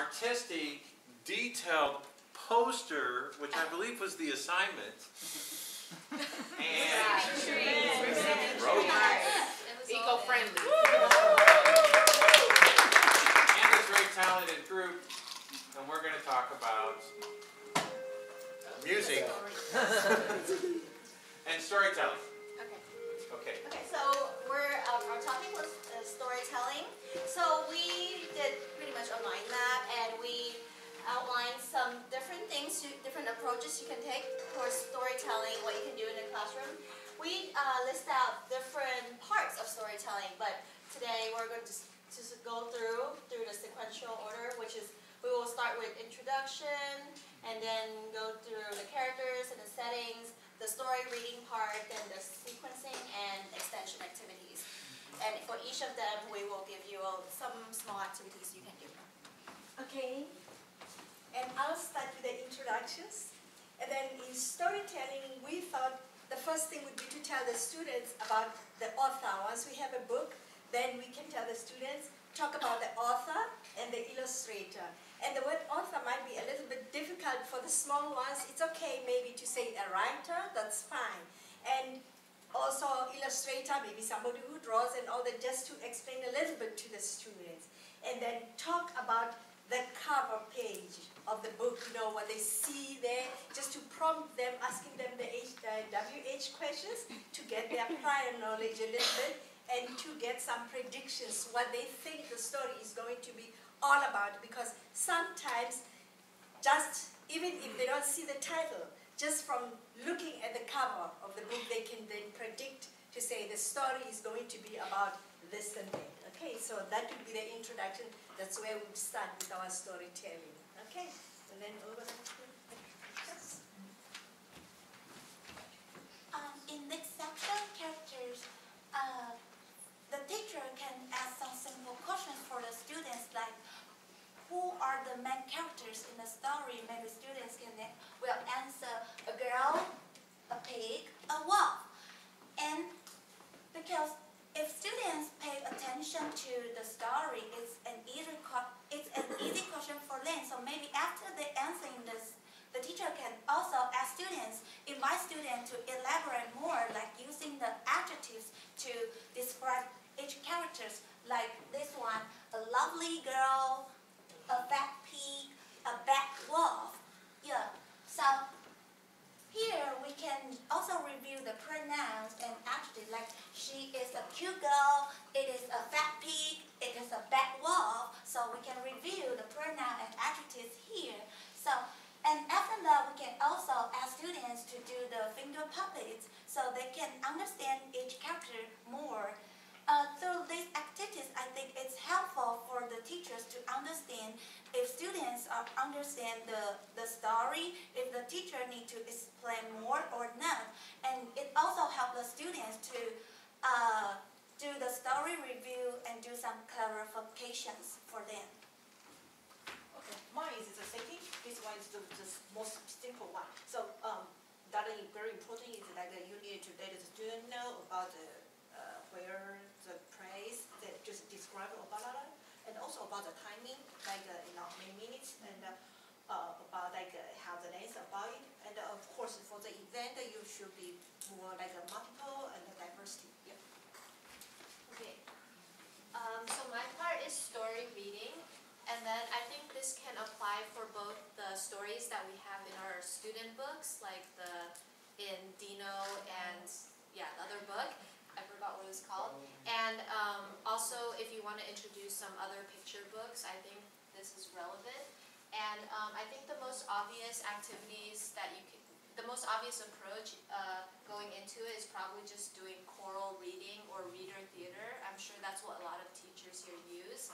artistic, detailed poster, which I believe was the assignment. And eco-friendly. And this very talented group, and we're going to talk about music and storytelling. Okay. Okay, so our topic was storytelling. So we did pretty much a mind map, and we outlined some different things, different approaches you can take towards storytelling, what you can do in the classroom. We list out different parts of storytelling, but today we're going to just go through the sequential order, which is we will start with introduction, and then go through the characters and the settings, the story reading part, then the sequencing and extension activities. And for each of them, we will give you some small activities you can do. Okay, and I'll start with the introductions. And then in storytelling, we thought the first thing would be to tell the students about the author. Once we have a book, then we can tell the students, talk about the author and the illustrator. And the word author might be a little bit difficult for the small ones. It's okay maybe to say a writer, that's fine. And also illustrator, maybe somebody who draws and all that, just to explain a little bit to the students. And then talk about the cover page of the book, you know, what they see there, just to prompt them, asking them the WH questions to get their prior knowledge a little bit and to get some predictions, what they think the story is going to be all about. Because sometimes, just even if they don't see the title, just from looking at the cover of the book, they can then predict to say the story is going to be about this and that. Okay, so that would be the introduction. That's where we start with our storytelling. Okay, and then over to yes. In next section, characters, the teacher can ask some simple questions for the students, like who are the main characters in the story? Maybe students will answer a girl, a pig, a wolf. And because if students pay attention to the story, it's an easy question for them. So maybe after they answering this, the teacher can also ask students, invite students to elaborate more, like using the adjectives to describe each characters. Like this one, a lovely girl, a fat pig, a bad wolf. Yeah. So here we can also review the pronouns and adjectives, like she is a cute girl, it is a fat pig, it is a bad wolf. So we can review the pronoun and adjectives here. So, and after that, we can also ask students to do the finger puppets so they can understand each character more. Through these activities, I think it's helpful for the teachers to understand if students understand the story, if the teacher need to explain more or not. And it also helps the students to do the story review and do some clarifications for them. Okay, mine is the setting. This one is the most simple one. So that is very important. Is like you need to let the student know about where the place that just describe about it, and also about the timing, like many minutes, and about like how the length about it, and of course for the event you should be more like multiple and diversity. Yeah. Okay. So my part is story reading, and then I think this can apply for both the stories that we have in our student books, like in Dino and the other book. I forgot what it was called. And also, if you want to introduce some other picture books, I think this is relevant. And I think the most obvious activities that the most obvious approach going into it is probably just doing choral reading or reader theater. I'm sure that's what a lot of teachers here use.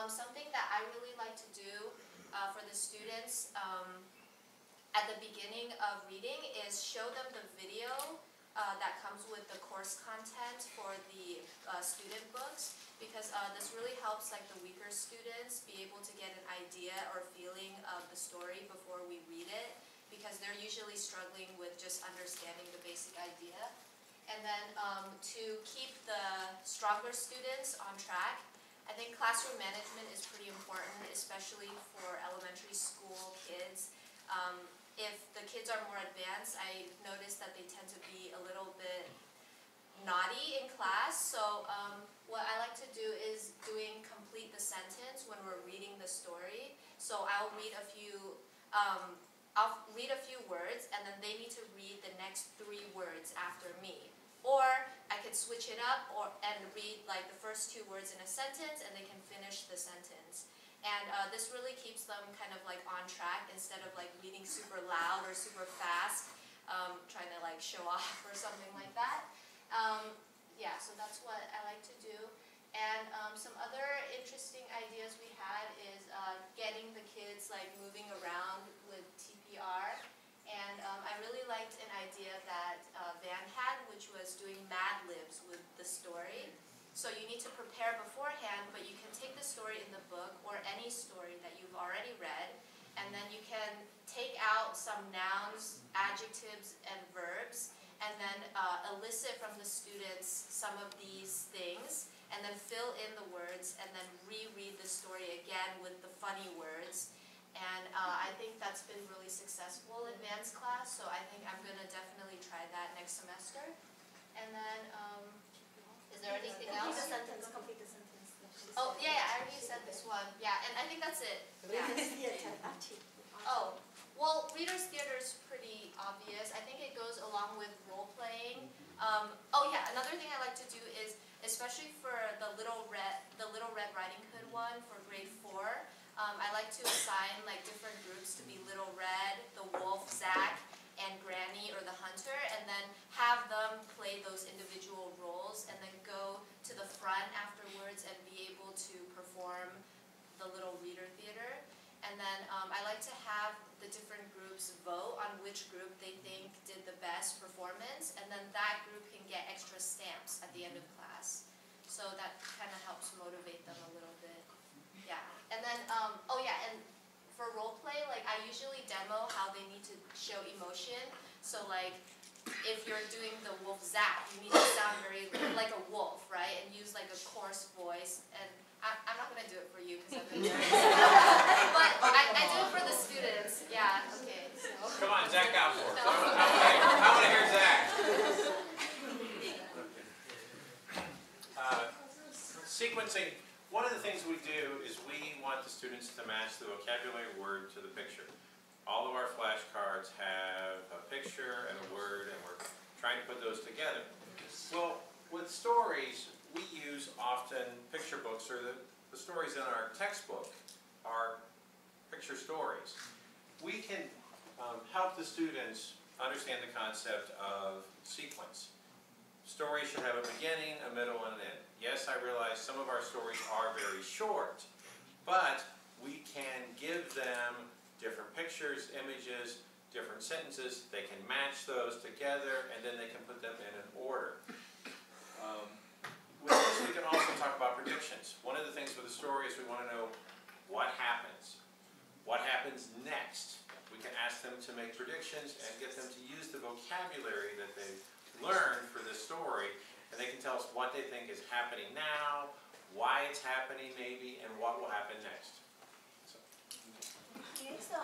Something that I really like to do for the students at the beginning of reading is show them the video that comes with the course content for the student books, because this really helps like the weaker students be able to get an idea or feeling of the story before we read it, because they're usually struggling with just understanding the basic idea. And then to keep the stronger students on track, I think classroom management is pretty important, especially for elementary school kids. If the kids are more advanced, I notice that they tend to be a little bit naughty in class. So what I like to do is complete the sentence when we're reading the story. So I'll read a few words, and then they need to read the next 3 words after me. Or I could switch it up and read like the first 2 words in a sentence, and they can finish the sentence. And this really keeps them kind of like on track instead of like reading super loud or super fast, trying to like show off or something like that. Yeah, so that's what I like to do. And some other interesting ideas we had is getting the kids like moving around with TPR. And I really liked an idea that Van had, which was doing Mad Libs with the story. So you need to prepare beforehand, but you can take the story in the book or any story that you've already read, and then you can take out some nouns, adjectives, and verbs, and then elicit from the students some of these things, and then fill in the words, and then reread the story again with the funny words. And I think that's been really successful in Van's class, so I think I'm going to definitely try that next semester. And then, is there anything else? Complete the sentence. Oh, yeah, I already said this one. Yeah, and I think that's it. Yeah. Oh, well, Reader's Theater is pretty obvious. I think it goes along with role-playing. Oh yeah, another thing I like to do is, especially for the Little Red Riding Hood one for grade 4, I like to assign like different groups to be Little Red, the Wolf, Zach, and Granny or the Hunter, and then have them play those individual roles, and then go to the front afterwards and be able to perform the Little Reader Theater. And then I like to have the different groups vote on which group they think did the best performance, and then that group can get extra stamps at the end of class. So that kind of helps motivate them a little bit. Yeah. And then, oh yeah, and for role play, like I usually demo how they need to show emotion. So like, if you're doing the wolf Zach, you need to sound very like a wolf, right? And use like a coarse voice. And I'm not gonna do it for you because I'm very but I do it for the students. Yeah. Okay. So. Come on, Zach out for us. I want to hear Zach. Sequencing. One of the things we do is we want the students to match the vocabulary word to the picture. All of our flashcards have a picture and a word, and we're trying to put those together. Well, with stories, we use often picture books, or the stories in our textbook are picture stories. We can help the students understand the concept of sequence. Stories should have a beginning, a middle, and an end. Yes, I realize some of our stories are very short, but we can give them different pictures, images, different sentences. They can match those together, and then they can put them in an order. With this, we can also talk about predictions. One of the things with a story is we want to know what happens. What happens next? We can ask them to make predictions and get them to use the vocabulary that they've learned for this story, and they can tell us what they think is happening now, why it's happening maybe, and what will happen next. Okay, so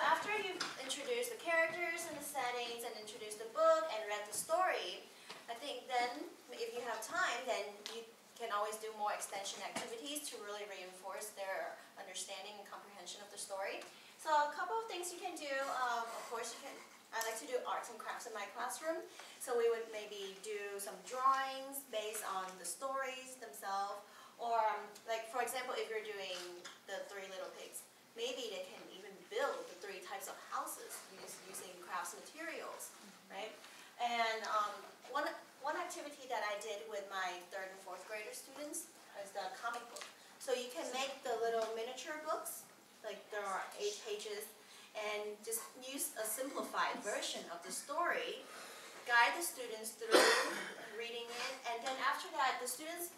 after you've introduced the characters and the settings and introduced the book and read the story, I think then, if you have time, then you can always do more extension activities to really reinforce their understanding and comprehension of the story. So a couple of things you can do, of course I like to do arts and crafts in my classroom. So we would maybe do some drawings based on the stories themselves. Or like for example, if you're doing the 3 Little Pigs, maybe they can even build the 3 types of houses using crafts materials, right? And one activity that I did with my 3rd and 4th grader students is the comic book. So you can make the little miniature books, like there are 8 pages, and just use a simplified version of the story, guide the students through reading it, and then after that, the students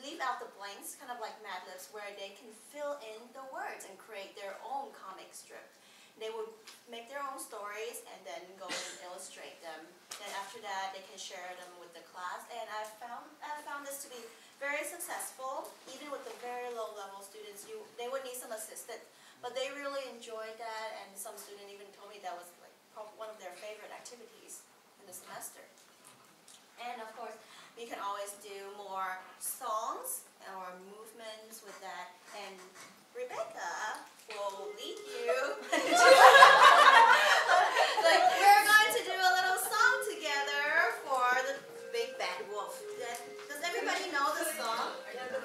leave out the blanks, kind of like Mad Libs, where they can fill in the words and create their own comic strip. They would make their own stories and then go and illustrate them. Then after that, they can share them with the class, and I found this to be very successful, even with the very low level students. They would need some assistance, but they really enjoyed that, and some student even told me that was like one of their favorite activities in the semester. And of course, we can always do more songs or movements with that, and Rebecca will lead you. Like, we're going to do a little song together for the Big Bad Wolf. Does everybody know the song?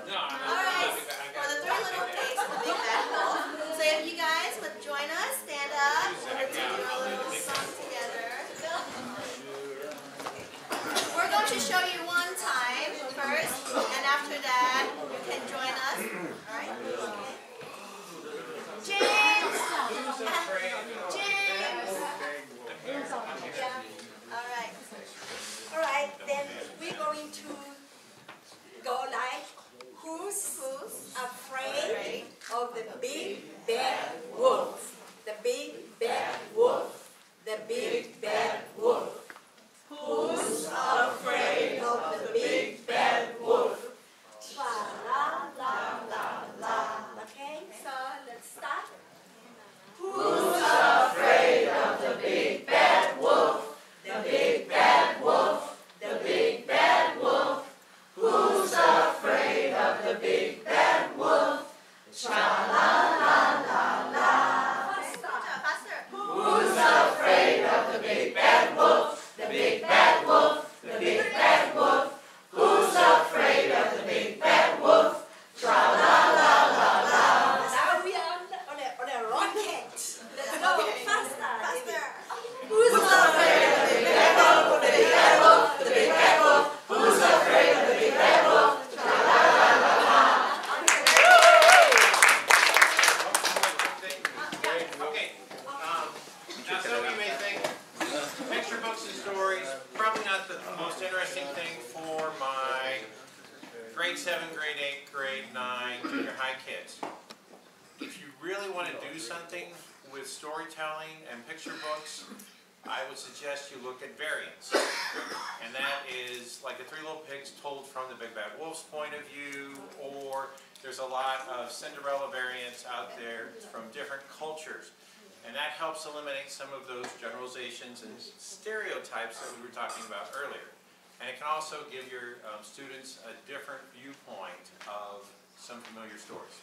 No, I'm not. Alright, for the Three Little Pigs and the Big Bad Wolf. So if you guys would join us, stand up, we're going to do a little song together. We're going to show you one time first, and after that, you can join us. Alright? James! James! Alright. Alright, then we're going to go like, who's afraid of the big bad wolf? The big bad wolf. The big bad wolf. Who's afraid of the big bad wolf? La la la la. Okay, so let's start. Who's afraid of the big bad wolf? The big bad wolf. The big bad wolf. Who's afraid of the big bad wolf? Cha la la la la. Faster. Who's afraid of the big bad wolf? The big bad wolf. The big bad wolf. Who's afraid of the big bad wolf? Tra la la la la. Now we are on a rocket. Let's go faster. Who's afraid of the big bad wolf? The big bad wolf. The big bad wolf. Who's afraid of the big bad wolf? Tra la la la la. Okay, now some of you may think picture books and stories, probably not the most interesting thing for my grade 7, grade 8, grade 9, junior high kids. If you really want to do something with storytelling and picture books, I would suggest you look at variants. And that is like the Three Little Pigs told from the Big Bad Wolf's point of view, or there's a lot of Cinderella variants out there from different cultures. And that helps eliminate some of those generalizations and stereotypes that we were talking about earlier. And it can also give your students a different viewpoint of some familiar stories.